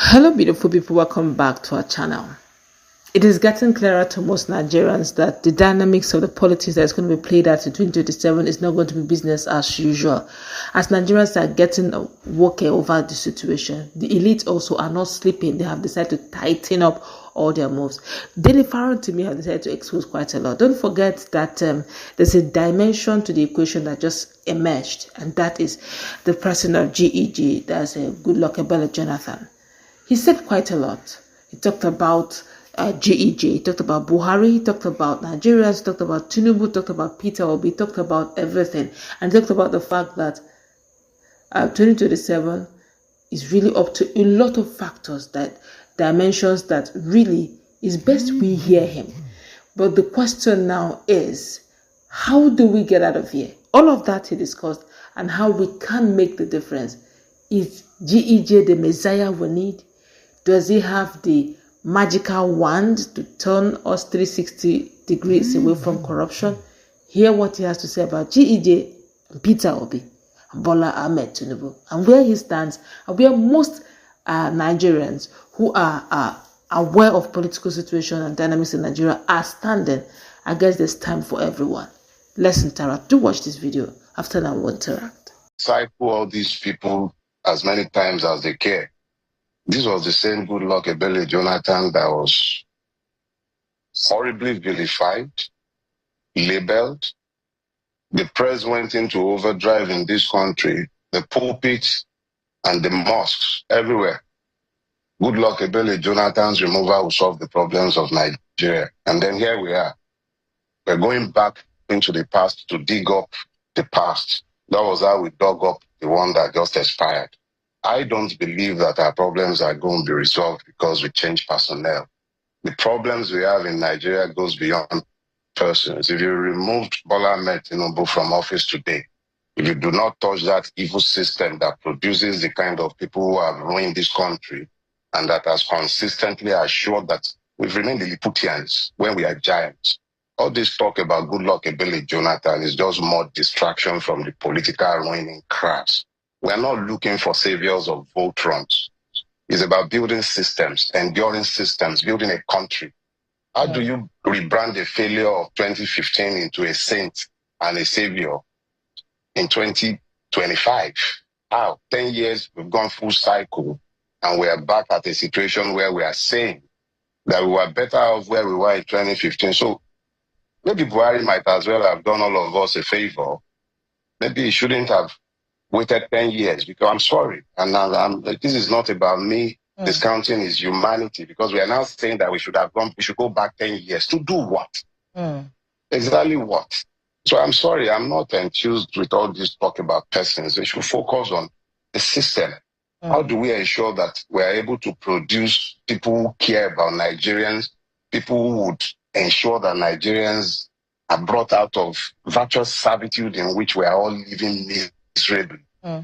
Hello beautiful people, welcome back to our channel. It is getting clearer to most Nigerians that the dynamics of the politics that is going to be played out in 2027 is not going to be business as usual. As Nigerians are getting woken over the situation, the elite also are not sleeping. They have decided to tighten up all their moves. Daily Farotim have decided to expose quite a lot. Don't forget that there's a dimension to the equation that just emerged, and that is the person of GEG, that's a Goodluck Jonathan. He said quite a lot. He talked about GEJ, he talked about Buhari, he talked about Nigerians, he talked about Tinubu, talked about PeterObi, he talked about everything. And he talked about the fact that 2027 is really up to a lot of factors, that dimensions that really is best we hear him. But the question now is, how do we get out of here? All of that he discussed and how we can make the difference. Is GEJ the Messiah we need? Does he have the magical wand to turn us 360 degrees away from corruption? Hear what he has to say about GEJ, PeterObi, Bola Ahmed Tinubu, and where he stands, and where most Nigerians who are aware of political situation and dynamics in Nigeria are standing. I guess there's time for everyone. Let's interact. Do watch this video. After that, we'll interact. Cycle all these people as many times as they care. This was the same Goodluck Jonathan that was horribly vilified, labeled. The press went into overdrive in this country, the pulpits and the mosques everywhere. Goodluck Jonathan's removal will solve the problems of Nigeria. And then here we are. We're going back into the past to dig up the past. That was how we dug up the one that just expired. I don't believe that our problems are going to be resolved because we change personnel. The problems we have in Nigeria goes beyond persons. If you removed Bola Ahmed Tinubu from office today, if you do not touch that evil system that produces the kind of people who have ruined this country and that has consistently assured that we've remained Lilliputians when we are giants. All this talk about Goodluck Jonathan is just more distraction from the political ruining crabs. We are not looking for saviors of Voltrons. It's about building systems, enduring systems, building a country. How do you rebrand the failure of 2015 into a saint and a savior in 2025? How? 10 years, we've gone full cycle, and we are back at a situation where we are saying that we were better off where we were in 2015. So maybe Buhari might as well have done all of us a favor. Maybe he shouldn't have waited 10 years, because I'm sorry. And this is not about me discounting his humanity, because we are now saying that we should go back 10 years. To do what? Exactly what? So I'm sorry, I'm not enthused with all this talk about persons. We should focus on the system. How do we ensure that we are able to produce people who care about Nigerians, people who would ensure that Nigerians are brought out of virtuous servitude in which we are all living miserably?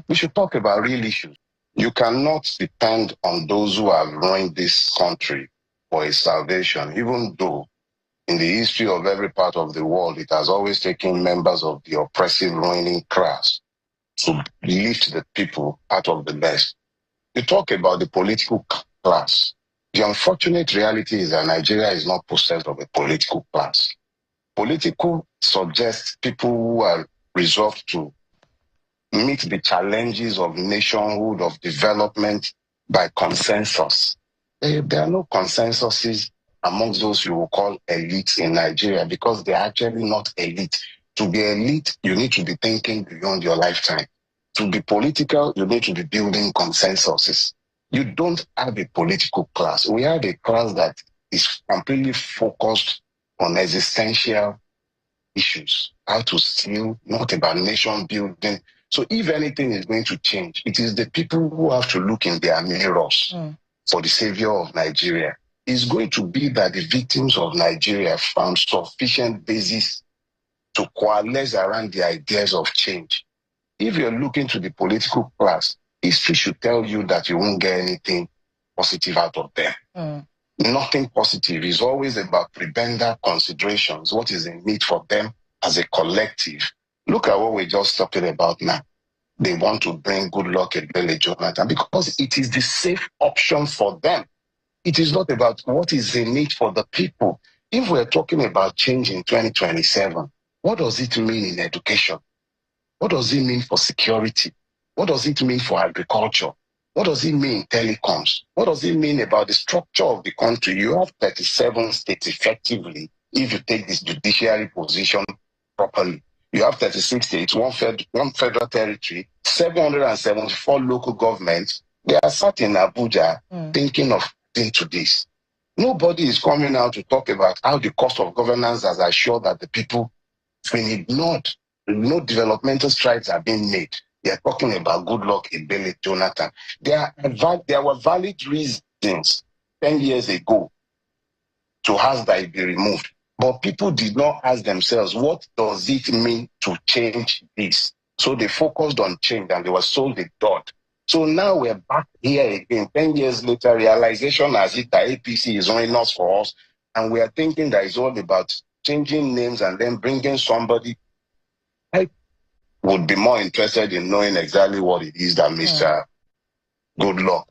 We should talk about real issues. You cannot depend on those who have ruined this country for a salvation, even though in the history of every part of the world, it has always taken members of the oppressive ruining class to lift the people out of the mess. You talk about the political class. The unfortunate reality is that Nigeria is not possessed of a political class. Political suggests people who are resolved to meet the challenges of nationhood, of development by consensus. There are no consensuses amongst those you will call elites in Nigeria, because they're actually not elite. To be elite, you need to be thinking beyond your lifetime. To be political, you need to be building consensuses. You don't have a political class. We have a class that is completely focused on existential issues, how to steal, not about nation building. So if anything is going to change, it is the people who have to look in their mirrors for the savior of Nigeria. It's going to be that the victims of Nigeria found sufficient basis to coalesce around the ideas of change. If you're looking to the political class, history should tell you that you won't get anything positive out of them. Nothing positive. Is always about prebenda considerations, what is in need for them as a collective. Look at what we just talked about now. they want to bring good luck Ebele Jonathan because it is the safe option for them. It is not about what is the need for the people. If we're talking about change in 2027, what does it mean in education? What does it mean for security? What does it mean for agriculture? What does it mean in telecoms? What does it mean about the structure of the country? You have 37 states effectively if you take this judiciary position properly. You have 36 states, one federal territory, 774 local governments. They are sat in Abuja thinking of into this. Nobody is coming out to talk about how the cost of governance has assured that the people have been ignored. No developmental strides are being made. They are talking about good luck Ebele Jonathan. There were valid reasons 10 years ago to ask that it be removed. But people did not ask themselves, what does it mean to change this? So they focused on change and they were sold a dot. So now we're back here again, 10 years later, realization has hit that APC is only not for us. And we are thinking that it's all about changing names and then bringing somebody. I would be more interested in knowing exactly what it is that Mr. Goodluck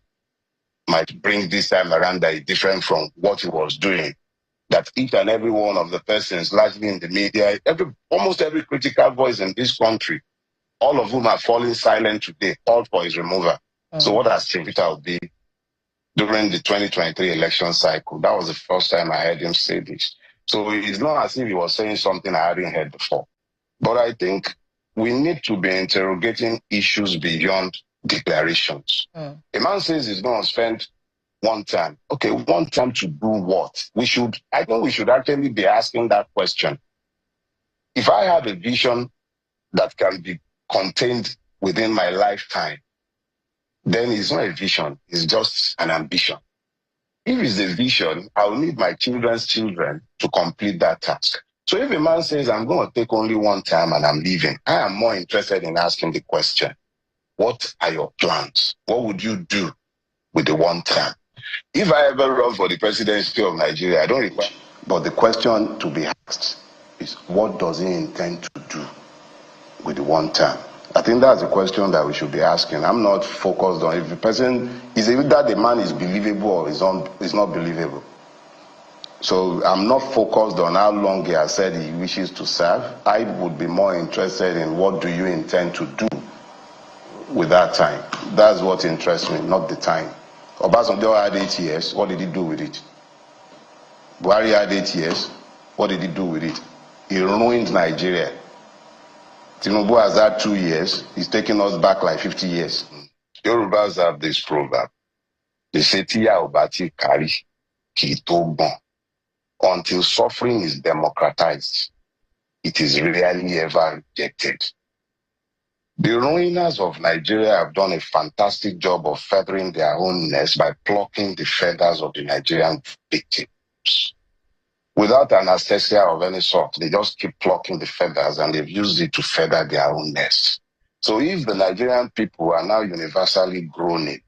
might bring this time around that is different from what he was doing. That each and every one of the persons, largely in the media, almost every critical voice in this country, all of whom are falling silent today, called for his removal. So what has changed? PeterObi during the 2023 election cycle? That was the first time I heard him say this. So it's not as if he was saying something I hadn't heard before. But I think we need to be interrogating issues beyond declarations. A man says he's going to spend one time. Okay, one time to do what? I think we should actually be asking that question. If I have a vision that can be contained within my lifetime, then it's not a vision, it's just an ambition. If it's a vision, I will need my children's children to complete that task. So if a man says, I'm going to take only one time and I'm leaving, I am more interested in asking the question, what are your plans? What would you do with the one time? If I ever run for the presidency of Nigeria, I don't require. But the question to be asked is, what does he intend to do with the one term? I think that's the question that we should be asking. I'm not focused on if the person is either the man is believable or is not believable. So I'm not focused on how long he has said he wishes to serve. I would be more interested in what do you intend to do with that time. That's what interests me, not the time. Obasanjo had 8 years. What did he do with it? Buhari had 8 years. What did he do with it? He ruined Nigeria. Tinubu has had 2 years. He's taking us back like 50 years. Yorubas have this proverb. They say, Tiya obati kari ki to bon. Until suffering is democratized, it is rarely ever rejected. The ruiners of Nigeria have done a fantastic job of feathering their own nest by plucking the feathers of the Nigerian victims. Without anesthesia of any sort, they just keep plucking the feathers and they've used it to feather their own nest. So if the Nigerian people are now universally groaning,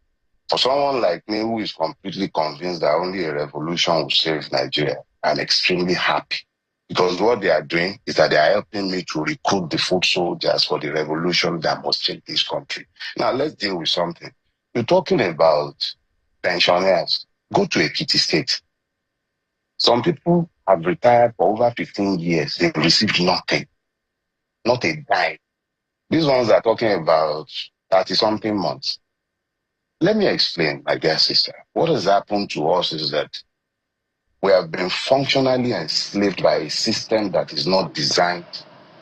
for someone like me who is completely convinced that only a revolution will save Nigeria, I'm extremely happy. Because what they are doing is that they are helping me to recruit the foot soldiers for the revolution that must change this country. Now, let's deal with something. You're talking about pensioners. Go to Ekiti State. Some people have retired for over 15 years. They've received nothing. Not a dime. These ones are talking about 30-something months. Let me explain, my dear sister. What has happened to us is that we have been functionally enslaved by a system that is not designed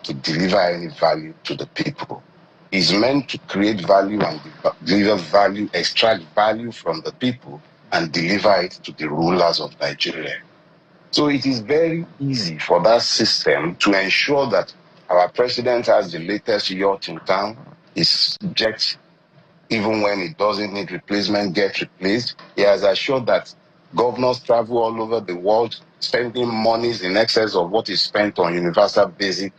to deliver any value to the people. It's meant to create value and deliver value, extract value from the people and deliver it to the rulers of Nigeria. So it is very easy for that system to ensure that our president has the latest yacht in town, his jet, even when it doesn't need replacement, gets replaced. He has assured that governors travel all over the world, spending monies in excess of what is spent on universal basic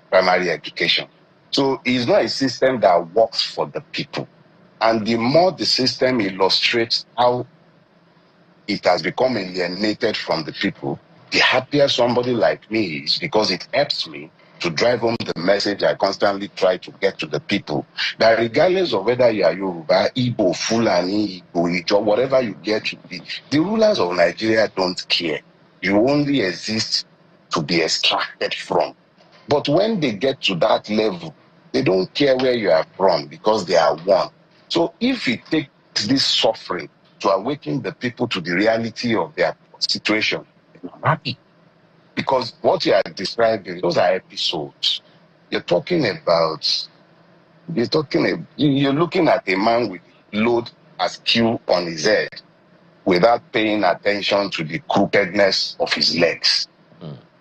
primary education. So it's not a system that works for the people. And the more the system illustrates how it has become alienated from the people, the happier somebody like me is, because it helps me to drive home the message I constantly try to get to the people, that regardless of whether you are Yoruba, Igbo, Fulani, Igbo, Ijo, whatever you get to be, the rulers of Nigeria don't care. You only exist to be extracted from. But when they get to that level, they don't care where you are from because they are one. So if it takes this suffering to awaken the people to the reality of their situation, I'm happy. Because what you are describing, those are episodes. You're looking at a man with load as cue on his head without paying attention to the crookedness of his legs.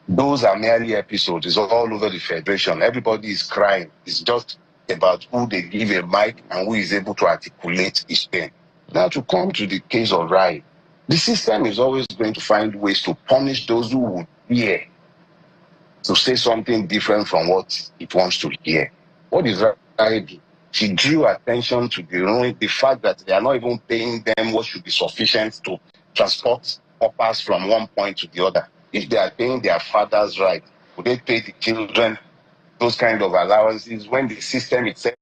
Those are merely episodes. It's all over the federation. Everybody is crying. It's just about who they give a mic and who is able to articulate his pain. Now, to come to the case of radii, the system is always going to find ways to punish those who would hear to say something different from what it wants to hear. What is radii do? She drew attention to the fact that they are not even paying them what should be sufficient to transport paupers from one point to the other. If they are paying their father's right, would they pay the children those kind of allowances when the system itself